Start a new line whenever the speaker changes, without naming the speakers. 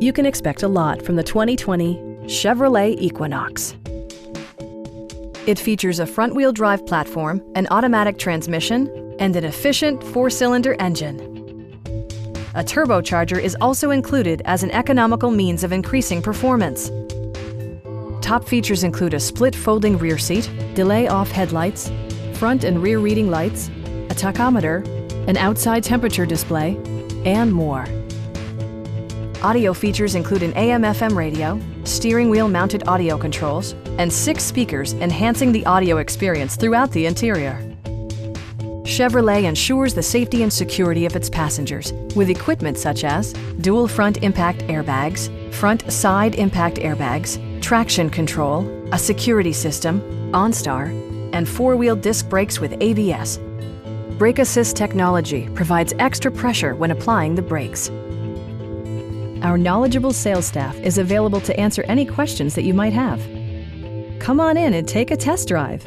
You can expect a lot from the 2020 Chevrolet Equinox. It features a front-wheel drive platform, an automatic transmission, and an efficient 4-cylinder engine. A turbocharger is also included as an economical means of increasing performance. Top features include a split folding rear seat, delay-off headlights, front and rear reading lights, a tachometer, an outside temperature display, and more. Audio features include an AM/FM radio, steering wheel mounted audio controls, and 6 speakers enhancing the audio experience throughout the interior. Chevrolet ensures the safety and security of its passengers with equipment such as dual front impact airbags, front side impact airbags, traction control, a security system, OnStar, and 4-wheel disc brakes with ABS. Brake Assist technology provides extra pressure when applying the brakes. Our knowledgeable sales staff is available to answer any questions that you might have. Come on in and take a test drive.